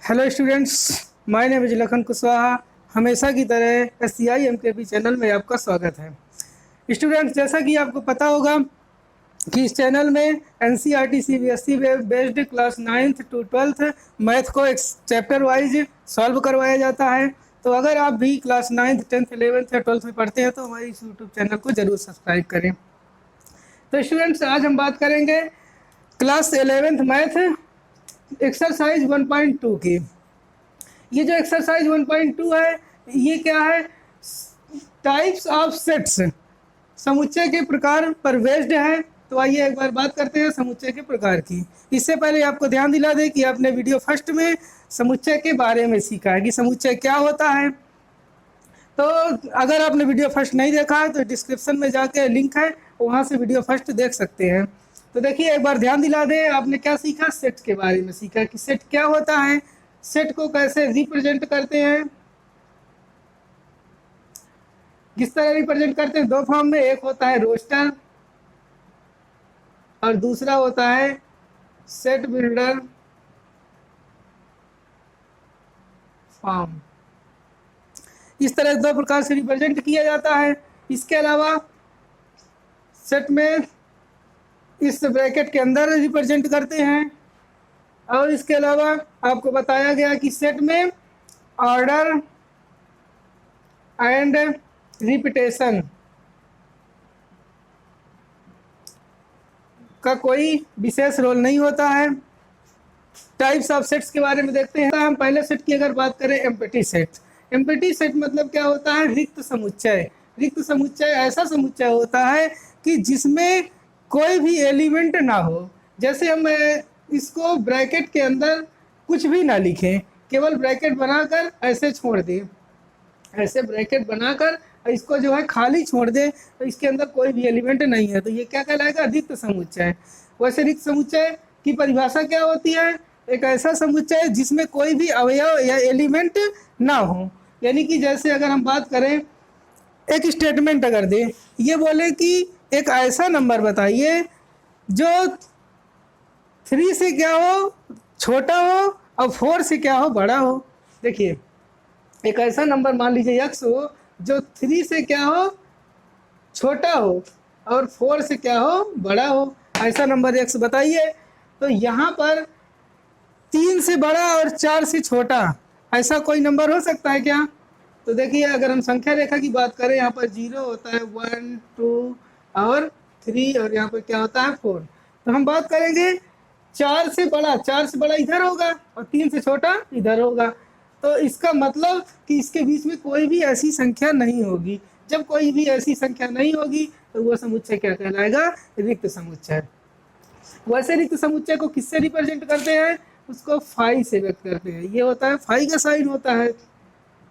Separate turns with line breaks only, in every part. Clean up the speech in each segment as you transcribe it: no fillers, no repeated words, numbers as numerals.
Hello students, my name is Lakhan Kushwaha. हमेशा की तरह SCI-MKP चैनल में आपका स्वागत है। स्टूडेंट्स, जैसा कि आपको पता होगा कि इस चैनल में NCERT CBSE based class 9th to 12th math को एक चैप्टर वाइज सॉल्व करवाया जाता है। तो अगर आप भी क्लास 9th 10th 11th या 12th में पढ़ते हैं तो हमारे इस यूट्यूब चैनल को ज़रूर सब्सक्राइब करें। तो स्टूडेंट्स, आज हम बात करेंगे क्लास 11th मैथ एक्सरसाइज 1.2 की। ये जो एक्सरसाइज 1.2 है, ये क्या है? टाइप्स ऑफ सेट्स, समुच्चय के प्रकार पर बेस्ड है। तो आइए एक बार बात करते हैं समुच्चय के प्रकार की। इससे पहले आपको ध्यान दिला दें कि आपने वीडियो फर्स्ट में समुच्चय के बारे में सीखा है कि समुच्चय क्या होता है। तो अगर आपने वीडियो फर्स्ट नहीं देखा है तो डिस्क्रिप्शन में जाके लिंक है, वहाँ से वीडियो फर्स्ट देख सकते हैं। तो देखिए, एक बार ध्यान दिला दें, आपने क्या सीखा? सेट के बारे में सीखा कि सेट क्या होता है, सेट को कैसे रिप्रेजेंट करते हैं, किस तरह रिप्रेजेंट करते हैं। दो फॉर्म में, एक होता है रोस्टर और दूसरा होता है सेट बिल्डर फॉर्म। इस तरह दो प्रकार से रिप्रेजेंट किया जाता है। इसके अलावा सेट में इस ब्रैकेट के अंदर रिप्रेजेंट करते हैं। और इसके अलावा आपको बताया गया कि सेट में ऑर्डर एंड रिपीटेशन का कोई विशेष रोल नहीं होता है। टाइप्स ऑफ सेट्स के बारे में देखते हैं। हम पहले सेट की अगर बात करें, एम्प्टी सेट। एम्प्टी सेट मतलब क्या होता है? रिक्त समुच्चय। रिक्त समुच्चय ऐसा समुच्चय होता है कि जिसमें कोई भी एलिमेंट ना हो। जैसे हम इसको ब्रैकेट के अंदर कुछ भी ना लिखें, केवल ब्रैकेट बनाकर ऐसे छोड़ दें, ऐसे ब्रैकेट बनाकर इसको जो है खाली छोड़ दे, तो इसके अंदर कोई भी एलिमेंट नहीं है, तो ये क्या कहलाएगा? रिक्त समुच्चय। वैसे रिक्त समुच्चय की परिभाषा क्या होती है? एक ऐसा समुच्चय जिसमें कोई भी अवयव या एलिमेंट ना हो। यानी कि जैसे अगर हम बात करें, एक स्टेटमेंट अगर दें, ये बोले कि एक ऐसा नंबर बताइए जो 3 से क्या हो, छोटा हो, और 4 से क्या हो, बड़ा हो। देखिए, एक ऐसा नंबर मान लीजिए x हो जो 3 से क्या हो, छोटा हो, और 4 से क्या हो, बड़ा हो। ऐसा नंबर x बताइए। तो यहाँ पर 3 से बड़ा और 4 से छोटा ऐसा कोई नंबर हो सकता है क्या? तो देखिए, अगर हम संख्या रेखा की बात करें, यहाँ पर 0 होता है, 1 2 और 3, और यहाँ पर क्या होता है, 4। तो हम बात करेंगे 4 से बड़ा इधर होगा और 3 से छोटा इधर होगा। तो इसका मतलब कि इसके बीच में कोई भी ऐसी संख्या नहीं होगी। जब कोई भी ऐसी संख्या नहीं होगी तो वो समुच्चय क्या कहलाएगा? रिक्त समुच्चय। वैसे रिक्त समुच्चय को किससे रिप्रेजेंट करते हैं? उसको फाई से व्यक्त करते हैं। ये होता है फाई का साइन होता है,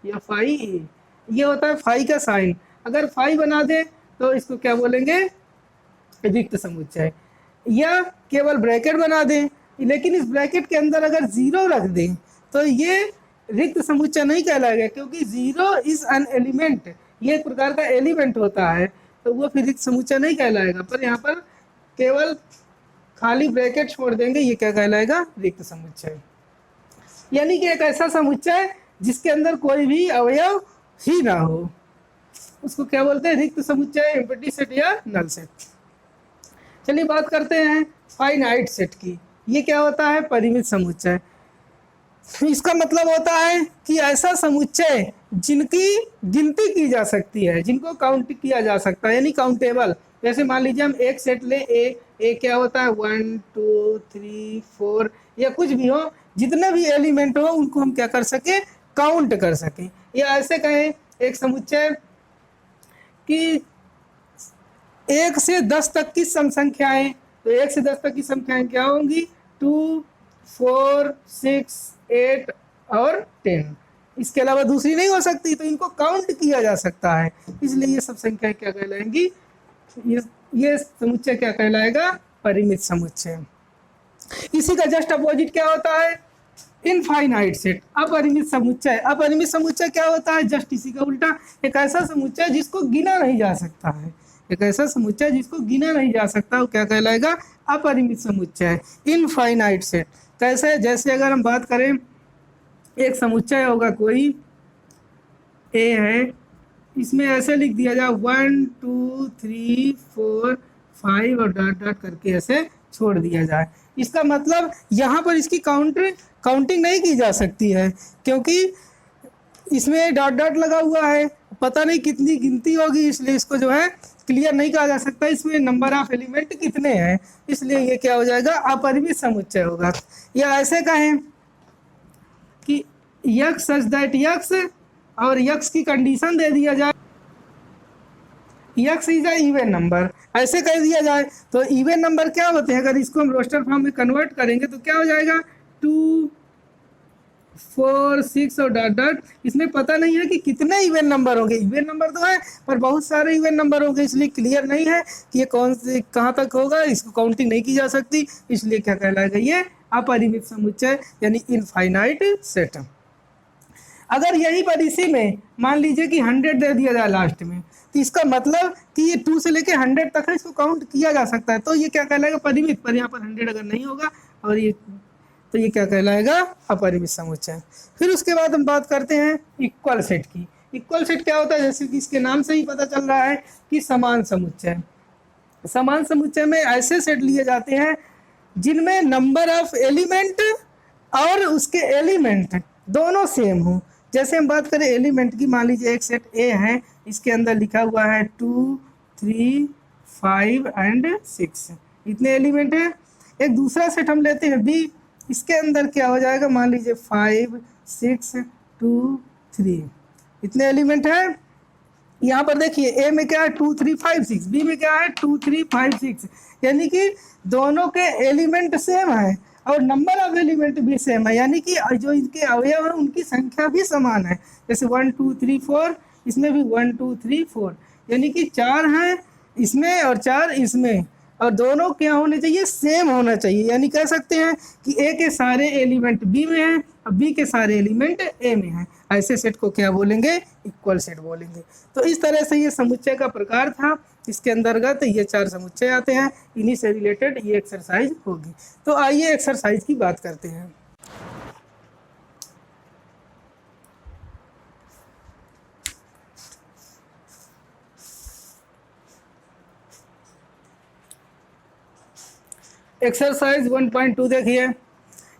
या फाई, ये होता है फाई का साइन। अगर फाई बना दे तो इसको क्या बोलेंगे? रिक्त समुच्चय। या केवल ब्रैकेट बना दें, लेकिन इस ब्रैकेट के अंदर अगर 0 रख दें तो ये रिक्त समुच्चय नहीं कहलाएगा, क्योंकि 0 इज एन एलिमेंट, ये एक प्रकार का एलिमेंट होता है, तो वो फिर रिक्त समुच्चय नहीं कहलाएगा। पर यहाँ पर केवल खाली ब्रैकेट छोड़ देंगे, ये क्या कहलाएगा? रिक्त समुच्चय। यानी कि एक ऐसा समुच्चय जिसके अंदर कोई भी अवयव ही ना हो, उसको क्या बोलते हैं? रिक्त समुच्चय, एम्प्टी सेट या नल सेट। चलिए बात करते हैं फाइनाइट सेट की। ये क्या होता है? परिमित समुच्चय। इसका मतलब होता है कि ऐसा समुच्चय जिनकी गिनती की जा सकती है, जिनको काउंट किया जा सकता है, यानी काउंटेबल। जैसे मान लीजिए हम एक सेट ले, ए क्या होता है? 1 2 3 4, या कुछ भी हो, जितने भी एलिमेंट हो उनको हम क्या कर सके? काउंट कर सकें। या ऐसे कहें एक समुच्चय कि 1 से 10 तक की सम संख्याएं, तो 1 से 10 तक की संख्याएं क्या होंगी? 2 4 6 8 और 10। इसके अलावा दूसरी नहीं हो सकती, तो इनको काउंट किया जा सकता है, इसलिए ये सब संख्याएं क्या कहलाएंगी? ये समुच्चय क्या कहलाएगा? परिमित समुच्चय। इसी का जस्ट अपोजिट क्या होता है? इनफाइनाइट सेट, अपरिमित समुच्चय। अपरिमित समुच्चय क्या होता है? जस्ट इसी का उल्टा, एक ऐसा समुच्चय जिसको गिना नहीं जा सकता है। एक ऐसा समुच्चय जिसको गिना नहीं जा सकता, वो क्या कहलाएगा? अपरिमित समुच्चय, इनफाइनाइट सेट। कैसे? जैसे अगर हम बात करें एक समुच्चय होगा कोई ए है, इसमें ऐसे लिख दिया जाए 1 2 3 4 5 और डॉट डॉट करके ऐसे छोड़ दिया जाए। इसका मतलब यहाँ पर इसकी काउंटिंग नहीं की जा सकती है, क्योंकि इसमें डॉट डॉट लगा हुआ है, पता नहीं कितनी गिनती होगी, इसलिए इसको जो है क्लियर नहीं कहा जा सकता। इसमें नंबर ऑफ एलिमेंट कितने हैं, इसलिए ये क्या हो जाएगा, अपरिमित समुच्चय होगा। या ऐसे कहें कि यक्स सच दैट यक्स, और यक्स की कंडीशन दे दिया जाए x is a even number, ऐसे कह दिया जाए तो इवन नंबर क्या होते हैं, अगर इसको हम रोस्टर फॉर्म में कन्वर्ट करेंगे तो क्या हो जाएगा 2 4 6 और डॉट डॉट। इसमें पता नहीं है कि कितने इवन नंबर होंगे, इवन नंबर तो है पर बहुत सारे इवन नंबर होंगे, इसलिए क्लियर नहीं है कि ये कौन से कहाँ तक होगा, इसको काउंटिंग नहीं की जा सकती, इसलिए क्या कहलाएगा, ये अपरिमित समुच्चय यानी इनफाइनाइट सेट। अगर यही पर इसी में मान लीजिए कि 100 दे दिया जाए लास्ट में, तो इसका मतलब कि ये 2 से लेके 100 तक है, इसको काउंट किया जा सकता है, तो ये क्या कहलाएगा, परिमित। पर यहाँ पर 100 अगर नहीं होगा और ये, तो ये क्या कहलाएगा, अपरिमित समुच्चय। फिर उसके बाद हम बात करते हैं इक्वल सेट की। इक्वल सेट क्या होता है, जैसे कि इसके नाम से ही पता चल रहा है कि समान समुच्चय। समान समुच्चय में ऐसे सेट लिए जाते हैं जिनमें नंबर ऑफ एलिमेंट और उसके एलिमेंट दोनों सेम हो। जैसे हम बात करें एलिमेंट की, मान लीजिए एक सेट ए है, इसके अंदर लिखा हुआ है 2 3 5 एंड 6, इतने एलिमेंट है। एक दूसरा सेट हम लेते हैं बी, इसके अंदर क्या हो जाएगा, मान लीजिए 5 6 2 3, इतने एलिमेंट है। यहाँ पर देखिए ए में क्या है 2 3 5 6, बी में क्या है 2 3 5 6, यानी कि दोनों के एलिमेंट सेम है और नंबर ऑफ एलिमेंट भी सेम है, यानी कि जो इनके अवयव है उनकी संख्या भी समान है। जैसे 1 2 3 4, इसमें भी 1 2 3 4, यानी कि 4 हैं इसमें और 4 इसमें, और दोनों क्या होने चाहिए, सेम होना चाहिए। यानी कह सकते हैं कि ए के सारे एलिमेंट बी में हैं और बी के सारे एलिमेंट ए में हैं। ऐसे सेट को क्या बोलेंगे, इक्वल सेट बोलेंगे। तो इस तरह से ये समुच्चय का प्रकार था, इसके अंतर्गत ये 4 समुच्चय आते हैं, इन्हीं से रिलेटेड ये एक्सरसाइज होगी। तो आइए एक्सरसाइज की बात करते हैं। एक्सरसाइज 1.2 देखिए,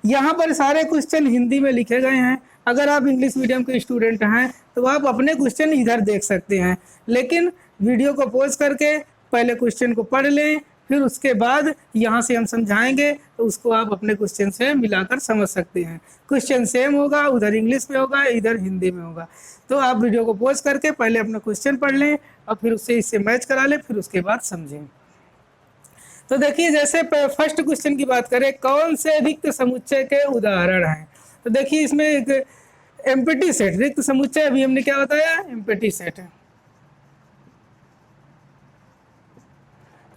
यहाँ पर सारे क्वेश्चन हिंदी में लिखे गए हैं। अगर आप इंग्लिश मीडियम के स्टूडेंट हैं तो आप अपने क्वेश्चन इधर देख सकते हैं, लेकिन वीडियो को पॉज करके पहले क्वेश्चन को पढ़ लें, फिर उसके बाद यहाँ से हम समझाएंगे तो उसको आप अपने क्वेश्चन से मिलाकर समझ सकते हैं। क्वेश्चन सेम होगा, उधर इंग्लिश में होगा, इधर हिंदी में होगा। तो आप वीडियो को पॉज करके पहले अपना क्वेश्चन पढ़ लें और फिर उससे इससे मैच करा लें, फिर उसके बाद समझें। तो देखिए, जैसे फर्स्ट क्वेश्चन की बात करें, कौन से रिक्त समुच्चय के उदाहरण हैं। तो देखिए इसमें एक एम्प्टी सेट, रिक्त समुच्चय अभी हमने क्या बताया, एम्प्टी सेट है।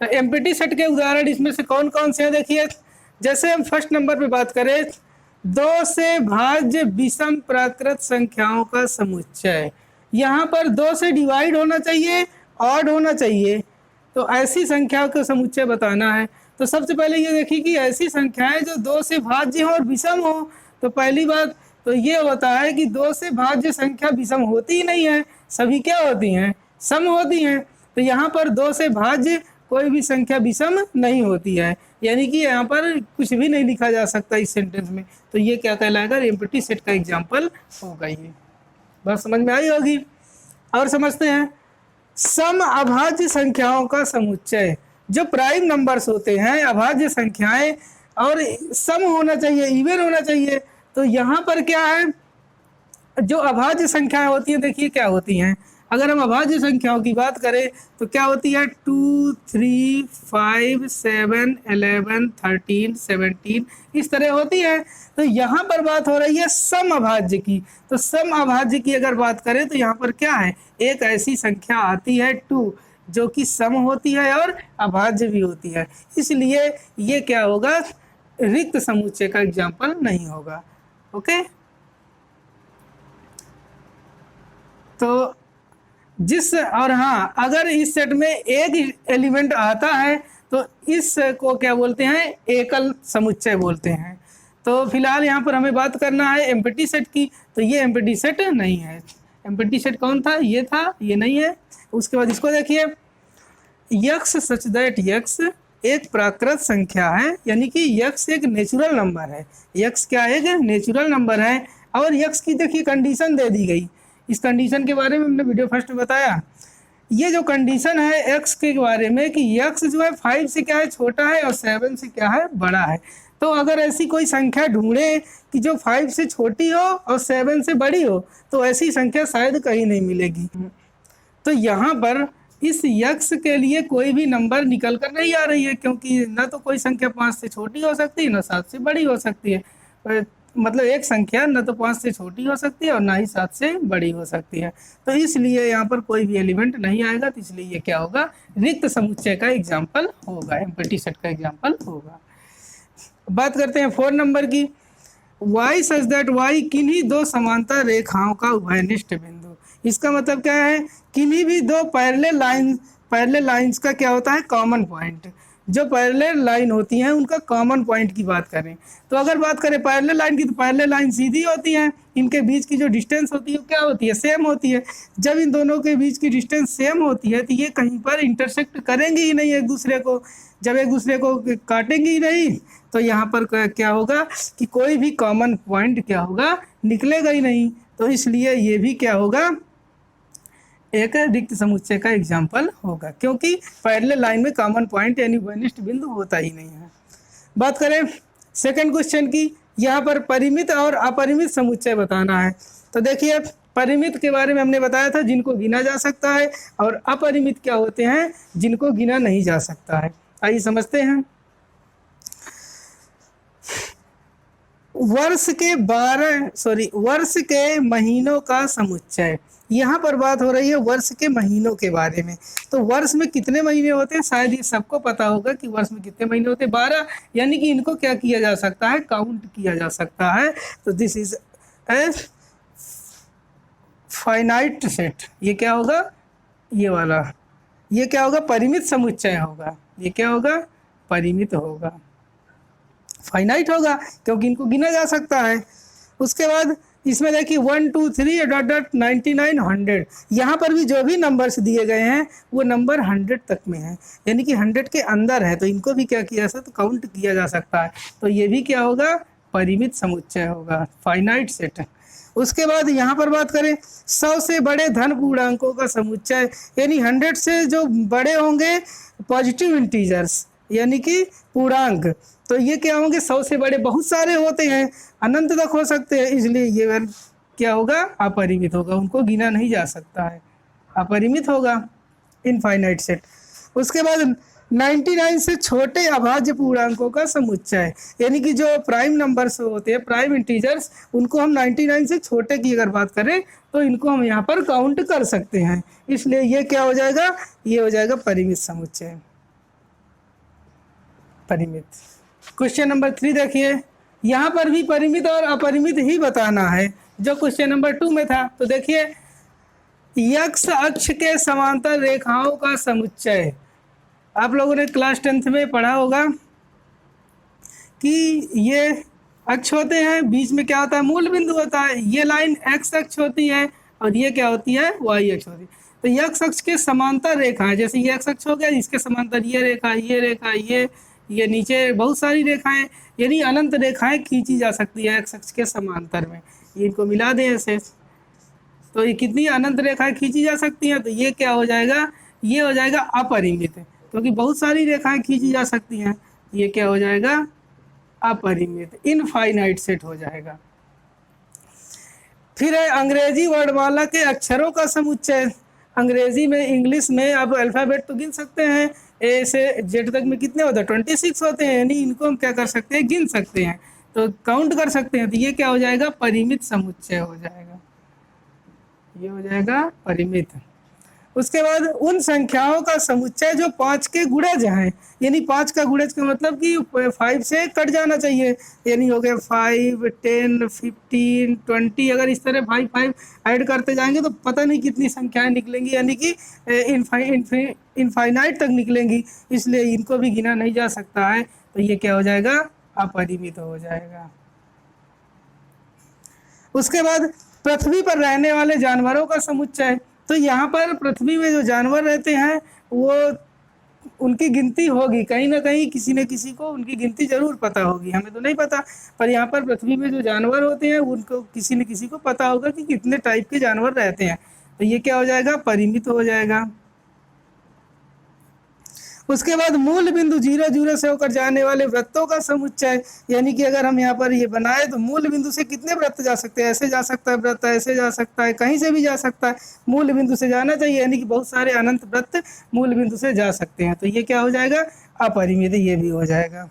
तो एम्प्टी सेट के उदाहरण इसमें से कौन कौन से हैं, देखिए जैसे हम फर्स्ट नंबर पे बात करें, 2 से भाज्य विषम प्राकृत संख्याओं का समुच्चय। यहाँ पर 2 से डिवाइड होना चाहिए, ऑड होना चाहिए, तो ऐसी संख्याओं का समुच्चय बताना है। तो सबसे पहले ये देखिए कि ऐसी संख्याएं जो 2 से भाज्य हो और विषम हो। तो पहली बात तो ये होता है कि 2 से भाज्य संख्या विषम होती ही नहीं है, सभी क्या होती हैं, सम होती हैं। तो यहाँ पर 2 से भाज्य कोई भी संख्या विषम नहीं होती है, यानी कि यहाँ पर कुछ भी नहीं लिखा जा सकता इस सेंटेंस में। तो ये क्या कहलाएगा, एम्प्टी सेट का एग्जाम्पल होगा। ये बात समझ में आई होगी। और समझते हैं, सम अभाज्य संख्याओं का समुच्चय। जो प्राइम नंबर्स होते हैं, अभाज्य संख्याएं, और सम होना चाहिए, इवन होना चाहिए। तो यहाँ पर क्या है, जो अभाज्य संख्याएं होती हैं, देखिए क्या होती हैं। अगर हम अभाज्य संख्याओं की बात करें तो क्या होती है, 2 3 5 7 11 13 17, इस तरह होती है। तो यहाँ पर बात हो रही है सम अभाज्य की। तो सम अभाज्य की अगर बात करें तो यहाँ पर क्या है, एक ऐसी संख्या आती है 2 जो कि सम होती है और अभाज्य भी होती है, इसलिए ये क्या होगा, रिक्त समुच्चय का एग्जाम्पल नहीं होगा। ओके, तो जिस, और हाँ, अगर इस सेट में एक एलिमेंट आता है तो इस को क्या बोलते हैं, एकल समुच्चय बोलते हैं। तो फिलहाल यहाँ पर हमें बात करना है एम्प्टी सेट की, तो ये एम्प्टी सेट नहीं है। एम्प्टी सेट कौन था, ये था, ये नहीं है। उसके बाद इसको देखिए, यक्स सच दैट यक्स एक प्राकृत संख्या है, यानी कि यक्स एक नेचुरल नंबर है। यक्स क्या है, एक नेचुरल नंबर है। और यक्स की देखिए कंडीशन दे दी गई, इस कंडीशन के बारे में हमने वीडियो फर्स्ट में बताया। ये जो कंडीशन है एक्स के बारे में कि यक्स जो है 5 से क्या है छोटा है और 7 से क्या है बड़ा है। तो अगर ऐसी कोई संख्या ढूंढे कि जो 5 से छोटी हो और 7 से बड़ी हो, तो ऐसी संख्या शायद कहीं नहीं मिलेगी। तो यहाँ पर इस यक्स के लिए कोई भी नंबर निकल कर नहीं आ रही है, क्योंकि ना तो कोई संख्या 5 से छोटी हो सकती है, ना 7 से बड़ी हो सकती है। मतलब एक संख्या ना तो 5 से छोटी हो सकती है और ना ही 7 से बड़ी हो सकती है। तो इसलिए यहाँ पर कोई भी एलिमेंट नहीं आएगा, तो इसलिए ये क्या होगा, रिक्त समुच्चय का एग्जाम्पल होगा, एम्प्टी सेट का एग्जाम्पल होगा। बात करते हैं 4 नंबर की। वाई सच दैट वाई किन्हीं दो समांतर रेखाओं का उभयनिष्ठ बिंदु। इसका मतलब क्या है, किन्हीं भी दो पैरेलल लाइंस का क्या होता है, कॉमन पॉइंट। जो पैरेलल लाइन होती हैं उनका कॉमन पॉइंट की बात करें, तो अगर बात करें पैरेलल लाइन की, तो पैरेलल लाइन सीधी होती हैं, इनके बीच की जो डिस्टेंस होती है क्या होती है, सेम होती है। जब इन दोनों के बीच की डिस्टेंस सेम होती है तो ये कहीं पर इंटरसेक्ट करेंगे ही नहीं एक दूसरे को। जब एक दूसरे को काटेंगे ही नहीं, तो यहाँ पर क्या होगा कि कोई भी कॉमन पॉइंट क्या होगा, निकलेगा ही नहीं। तो इसलिए ये भी क्या होगा, एक रिक्त समुच्चय का एग्जाम्पल होगा, क्योंकि पैरेलल लाइन में कॉमन पॉइंट यानी उभयनिष्ठ बिंदु होता ही नहीं है। बात करें सेकंड क्वेश्चन की, यहाँ पर परिमित और अपरिमित समुच्चय बताना है। तो देखिए, परिमित के बारे में हमने बताया था जिनको गिना जा सकता है, और अपरिमित क्या होते हैं, जिनको गिना नहीं जा सकता है। आइए समझते हैं। वर्ष के महीनों का समुच्चय, यहाँ पर बात हो रही है वर्ष के महीनों के बारे में। तो वर्ष में कितने महीने होते हैं, शायद ये सबको पता होगा कि वर्ष में कितने महीने होते हैं, 12। यानी कि इनको क्या किया जा सकता है, काउंट किया जा सकता है। तो this is a finite set. ये क्या होगा, ये वाला, ये क्या होगा, परिमित समुच्चय होगा। ये क्या होगा, परिमित होगा, फाइनाइट होगा, क्योंकि इनको गिना जा सकता है। उसके बाद इसमें देखिए 1 2 3 99 100, यहाँ पर भी जो भी नंबर्स दिए गए हैं वो नंबर 100 तक में है, यानी कि 100 के अंदर है, तो इनको भी क्या किया जा सकता, काउंट किया जा सकता है। तो ये भी क्या होगा, परिमित समुच्चय होगा, फाइनाइट सेट। उसके बाद यहाँ पर बात करें 100 से बड़े धन पूर्णांकों का समुच्चय, यानी 100 से जो बड़े होंगे पॉजिटिव इंटीजर्स यानी कि पूर्णांक, तो ये क्या होंगे, 100 से बड़े बहुत सारे होते हैं, अनंत तक हो सकते हैं, इसलिए ये क्या होगा, अपरिमित होगा, उनको गिना नहीं जा सकता है, अपरिमित होगा, इनफाइनाइट सेट। उसके बाद 99 से छोटे अभाज्य पूर्णांकों का समुच्चय, यानी कि जो प्राइम नंबर्स होते हैं, प्राइम इंटीजर्स, उनको हम 99 से छोटे की अगर बात करें तो इनको हम यहाँ पर काउंट कर सकते हैं, इसलिए ये क्या हो जाएगा, ये हो जाएगा परिमित समुच्चय, परिमित। क्वेश्चन नंबर 3 देखिए, यहाँ पर भी परिमित और अपरिमित ही बताना है जो क्वेश्चन नंबर 2 में था। तो देखिए, यक्स अक्ष के समांतर रेखाओं का समुच्चय, आप लोगों ने क्लास 10th में पढ़ा होगा कि ये अक्ष होते हैं, बीच में क्या होता है, मूल बिंदु होता है। ये लाइन एक्स अक्ष होती है और ये क्या होती है, वाई अक्ष होती है। तो यक्स अक्ष के समांतर रेखाएं, जैसे ये एक्स अक्ष हो गया, इसके समांतर ये रेखा, ये रेखा, ये नीचे बहुत सारी रेखाएं, यानी अनंत रेखाएं खींची जा सकती है एक्स अक्ष के समांतर में। ये इनको मिला दें ऐसे, तो ये कितनी अनंत रेखाएं खींची जा सकती हैं, तो ये क्या हो जाएगा, ये हो जाएगा अपरिमित, क्योंकि बहुत सारी रेखाएं खींची जा सकती हैं। ये क्या हो जाएगा, अपरिमित, इनफाइनाइट सेट हो जाएगा। फिर है अंग्रेजी वर्णमाला के अक्षरों का समुच्चय। अंग्रेजी में, इंग्लिश में आप अल्फ़ाबेट तो गिन सकते हैं, ए से जेड तक में कितने होते हैं, 26 होते हैं, यानी इनको हम क्या कर सकते हैं, गिन सकते हैं, तो काउंट कर सकते हैं। तो ये क्या हो जाएगा, परिमित समुच्चय हो जाएगा, ये हो जाएगा परिमित। उसके बाद उन संख्याओं का समुच्चय जो 5 के गुणज हैं, यानी 5 का गुणज का मतलब कि 5 से कट जाना चाहिए, यानी हो गया 5 10 15 20, अगर इस तरह 5 ऐड करते जाएंगे तो पता नहीं कितनी संख्याएं निकलेंगी, यानी कि इनफाइनाइट तक निकलेंगी, इसलिए इनको भी गिना नहीं जा सकता है। तो ये क्या हो जाएगा, अपरिमित हो जाएगा, उसके बाद पृथ्वी पर रहने वाले जानवरों का समुच्चय। तो यहाँ पर पृथ्वी में जो जानवर रहते हैं वो उनकी गिनती होगी, कहीं ना कहीं किसी न किसी को उनकी गिनती जरूर पता होगी, हमें तो नहीं पता, पर यहाँ पर पृथ्वी में जो जानवर होते हैं उनको किसी न किसी को पता होगा कि कितने टाइप के जानवर रहते हैं। तो ये क्या हो जाएगा, परिमित हो जाएगा। उसके बाद मूल बिंदु 0 0 से होकर जाने वाले वृत्तों का समुच्चय, यानी कि अगर हम यहाँ पर ये बनाए तो मूल बिंदु से कितने वृत्त जा सकते हैं, ऐसे जा सकता है वृत्त, ऐसे जा सकता है, कहीं से भी जा सकता है, मूल बिंदु से जाना चाहिए, यानी कि बहुत सारे अनंत वृत्त मूल बिंदु से जा सकते हैं। तो ये क्या हो जाएगा, अपरिमित, ये भी हो जाएगा।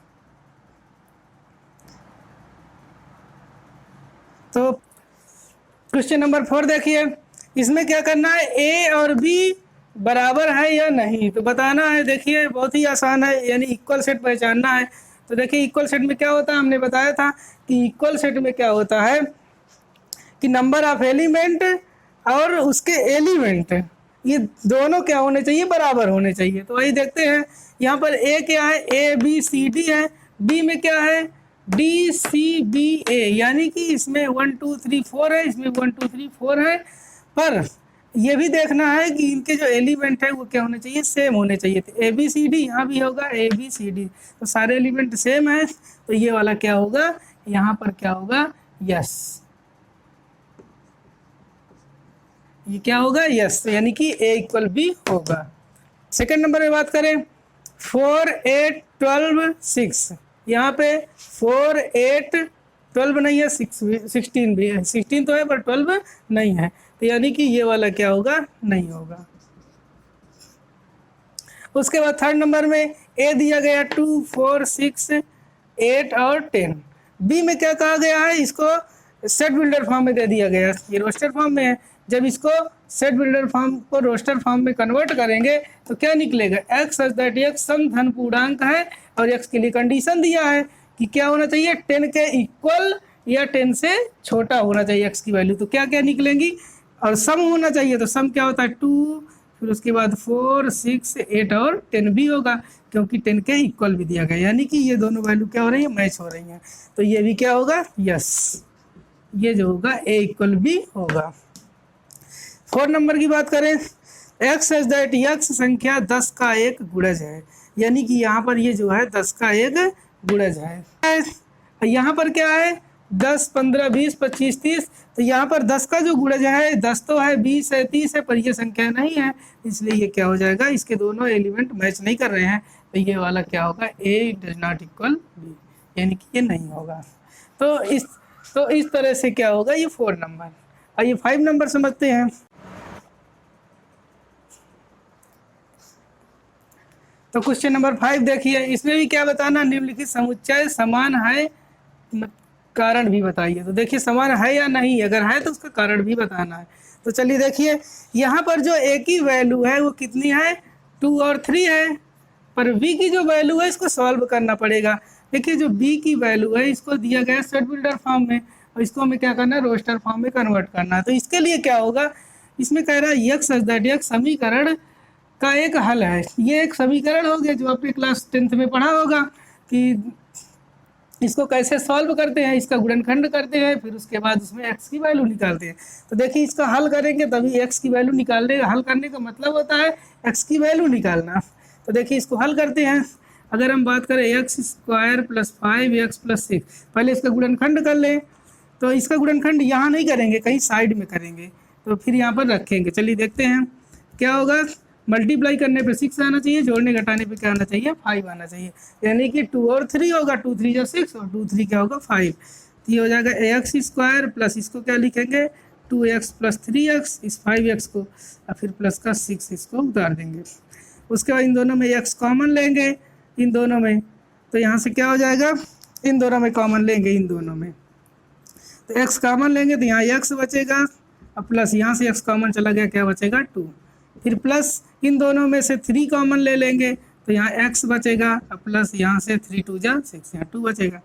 तो क्वेश्चन नंबर 4 देखिए, इसमें क्या करना है, ए और बी बराबर है या नहीं, तो बताना है। देखिए बहुत ही आसान है, यानी इक्वल सेट पहचानना है। तो देखिए इक्वल सेट में क्या होता है, हमने बताया था कि इक्वल सेट में क्या होता है कि नंबर ऑफ एलिमेंट और उसके एलिमेंट ये दोनों क्या होने चाहिए, बराबर होने चाहिए। तो वही देखते हैं, यहाँ पर ए क्या है, ए बी सी डी है, बी में क्या है, डी सी बी ए, यानी कि इसमें 1 2 3 4 है, इसमें 1 2 3 4 है। पर ये भी देखना है कि इनके जो एलिमेंट है वो क्या होने चाहिए, सेम होने चाहिए थे। ए बी सी डी यहाँ भी होगा ए बी सी डी, तो सारे एलिमेंट सेम है, तो ये वाला क्या होगा, यहाँ पर क्या होगा, यस, ये क्या होगा, यस, तो यानी कि ए इक्वल बी होगा। सेकंड नंबर में बात करें, 4 8 12 6, यहाँ पे 4 8 12 नहीं है, 16 भी है, 16 तो है पर 12 नहीं है, तो यानी कि ये वाला क्या होगा, नहीं होगा। उसके बाद थर्ड नंबर में ए दिया गया 2 4 6 8 और 10, बी में क्या कहा गया है, इसको सेट बिल्डर फॉर्म में दे दिया गया, ये रोस्टर फॉर्म में है। जब इसको सेट बिल्डर फॉर्म को रोस्टर फॉर्म में कन्वर्ट करेंगे तो क्या निकलेगा, एक्स सच दैट एक्स सम धन पूर्णांक है, और एक्स के लिए कंडीशन दिया है कि क्या होना चाहिए, 10 के इक्वल या 10 से छोटा होना चाहिए एक्स की वैल्यू। तो क्या क्या निकलेंगी, और सम होना चाहिए, तो सम क्या होता है 2, फिर उसके बाद 4 6 8 और 10 भी होगा, क्योंकि 10 के इक्वल भी दिया गया, यानी कि ये दोनों वैल्यू क्या हो रही है, मैच हो रही हैं। तो ये भी क्या होगा, यस, ये जो होगा ए इक्वल बी होगा। 4 नंबर की बात करें, एक्स सच दैट एक्स संख्या 10 का एक गुणज है, यानी कि यहाँ पर ये जो है 10 का एक गुणज है। यहाँ पर क्या है, 10 15 20 25 30, तो यहाँ पर 10 का जो गुणज है 10 तो है, 20 है, 30 है, पर ये संख्या नहीं है, इसलिए ये क्या हो जाएगा, इसके दोनों एलिमेंट मैच नहीं कर रहे हैं, तो ये वाला क्या होगा, ए डज नॉट इक्वल बी, यानी कि ये नहीं होगा। तो इस तरह से क्या होगा, ये 4 नंबर। आइए 5 नंबर समझते हैं। तो क्वेश्चन नंबर 5 देखिए, इसमें भी क्या बताना, निम्नलिखित समुच्चय समान है, कारण भी बताइए। तो देखिए समान है या नहीं, अगर है तो उसका कारण भी बताना है। तो चलिए देखिए, यहाँ पर जो ए की वैल्यू है वो कितनी है, 2 और 3 है, पर बी की जो वैल्यू है इसको सॉल्व करना पड़ेगा। देखिए जो बी की वैल्यू है इसको दिया गया सेट बिल्डर फॉर्म में, और इसको हमें क्या करना है, रोस्टर फॉर्म में कन्वर्ट करना है। तो इसके लिए क्या होगा, इसमें कह रहा है यक्स सच दैट यक्स समीकरण का एक हल है। ये एक समीकरण हो गया जो आपने क्लास 10th में पढ़ा होगा कि इसको कैसे सॉल्व करते हैं, इसका गुणनखंड करते हैं, फिर उसके बाद उसमें एक्स की वैल्यू निकालते हैं। तो देखिए इसका हल करेंगे तभी एक्स की वैल्यू निकालने, हल करने का मतलब होता है एक्स की वैल्यू निकालना। तो देखिए इसको हल करते हैं। अगर हम बात करें x square plus 5x plus 6, पहले इसका गुणनखंड कर लें। तो इसका गुणनखंड यहाँ नहीं करेंगे, कहीं साइड में करेंगे, तो फिर यहाँ पर रखेंगे। चलिए देखते हैं क्या होगा। मल्टीप्लाई करने पे 6 आना चाहिए, जोड़ने घटाने पे क्या आना चाहिए, 5 आना चाहिए, यानी कि 2 और 3 होगा, 2 3 जा 6 और 2 3 क्या होगा 5। तो ये हो जाएगा एक्स स्क्वायर प्लस इसको क्या लिखेंगे 2x प्लस 3x, इस 5x को और फिर प्लस का 6 इसको उतार देंगे। उसके बाद इन दोनों में x कॉमन लेंगे, इन दोनों में, तो यहाँ से क्या हो जाएगा, इन दोनों में कॉमन लेंगे, इन दोनों में तो x कॉमन लेंगे तो यहाँ x बचेगा, और प्लस यहाँ से x कॉमन चला गया, क्या बचेगा 2, फिर प्लस इन दोनों में से 3 कॉमन ले लेंगे तो यहाँ x बचेगा, और प्लस यहाँ से 3 2 जा 6, यहाँ 2 बचेगा।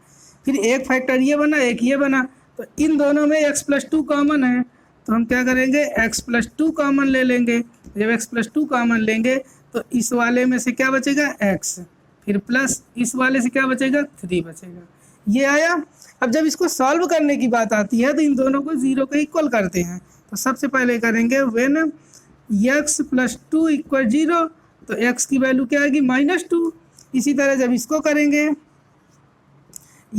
फिर एक फैक्टर ये बना, एक ये बना, तो इन दोनों में x प्लस 2 कॉमन है, तो हम क्या करेंगे x प्लस 2 कॉमन ले लेंगे। जब x प्लस 2 कॉमन लेंगे तो इस वाले में से क्या बचेगा x, फिर प्लस इस वाले से क्या बचेगा 3 बचेगा, ये आया। अब जब इसको सॉल्व करने की बात आती है तो इन दोनों को 0 के इक्वल करते हैं। तो सबसे पहले करेंगे व्हेन x + 2 = 0, तो x की वैल्यू क्या आएगी -2। इसी तरह जब इसको करेंगे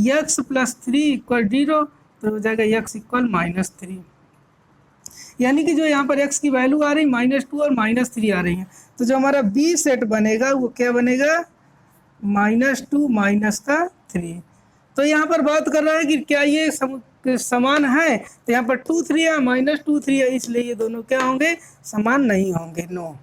x + 3 = 0, तो हो जाएगा x = -3। यानी कि जो यहाँ पर x की वैल्यू आ रही -2 और -3 आ रही है, तो जो हमारा बी सेट बनेगा वो क्या बनेगा, -2 -3। तो यहाँ पर बात कर रहा है कि क्या ये समान है, तो यहाँ पर 2 3 है, -2 3 है, इसलिए ये दोनों क्या होंगे, समान नहीं होंगे, नो।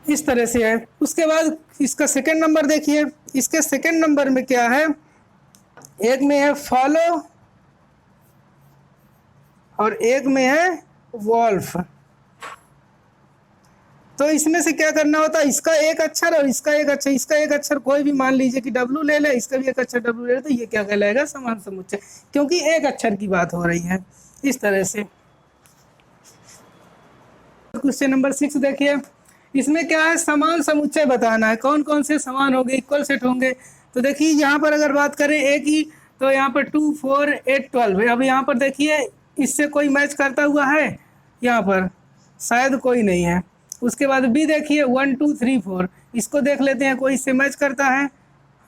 इस तरह से है। उसके बाद इसका सेकंड नंबर देखिए, इसके सेकंड नंबर में क्या है, एक में है फॉलो और एक में है वॉल्फ। तो इसमें से क्या करना होता है, इसका एक अक्षर और इसका एक अक्षर, इसका एक अक्षर कोई भी मान लीजिए कि W ले ले, इसका भी एक अक्षर W ले ले, तो ये क्या कहलाएगा, समान समुच्चय, क्योंकि एक अक्षर की बात हो रही है। इस तरह से क्वेश्चन नंबर 6 देखिए, इसमें क्या है, समान समुच्चय बताना है, कौन कौन से समान होंगे, इक्वल सेट होंगे। तो देखिए यहाँ पर अगर बात करें ए की, तो यहाँ पर 2 4 8 12 है। अब यहाँ पर देखिए इससे कोई मैच करता हुआ है, यहाँ पर शायद कोई नहीं है। उसके बाद बी देखिए 1 2 3 4, इसको देख लेते हैं कोई इससे मैच करता है,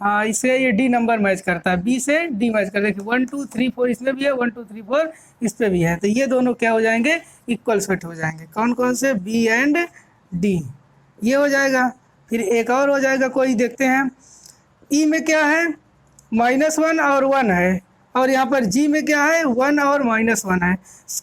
हाँ इससे ये डी नंबर मैच करता है, बी से डी मैच करता है। देखिए 1 2 3 4 इसमें भी है, 1 2 3 4 इस पे भी है, तो ये दोनों क्या हो जाएंगे, इक्वल सेट हो जाएंगे। कौन कौन से, बी एंड डी, ये हो जाएगा। फिर एक और हो जाएगा, कोई देखते हैं, ई में क्या है, -1 और 1 है, और यहाँ पर जी में क्या है, 1 और -1 है।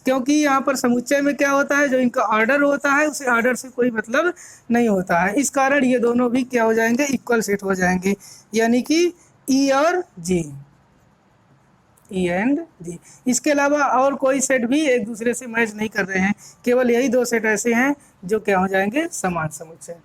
क्योंकि यहाँ पर समुच्चय में क्या होता है, जो इनका ऑर्डर होता है उसे ऑर्डर से कोई मतलब नहीं होता है, इस कारण ये दोनों भी क्या हो जाएंगे, इक्वल सेट हो जाएंगे, यानी कि ई और जी, ई एंड जी। इसके अलावा और कोई सेट भी एक दूसरे से मैच नहीं कर रहे हैं, केवल यही दो सेट ऐसे हैं जो क्या हो जाएंगे, समान समुच्चय।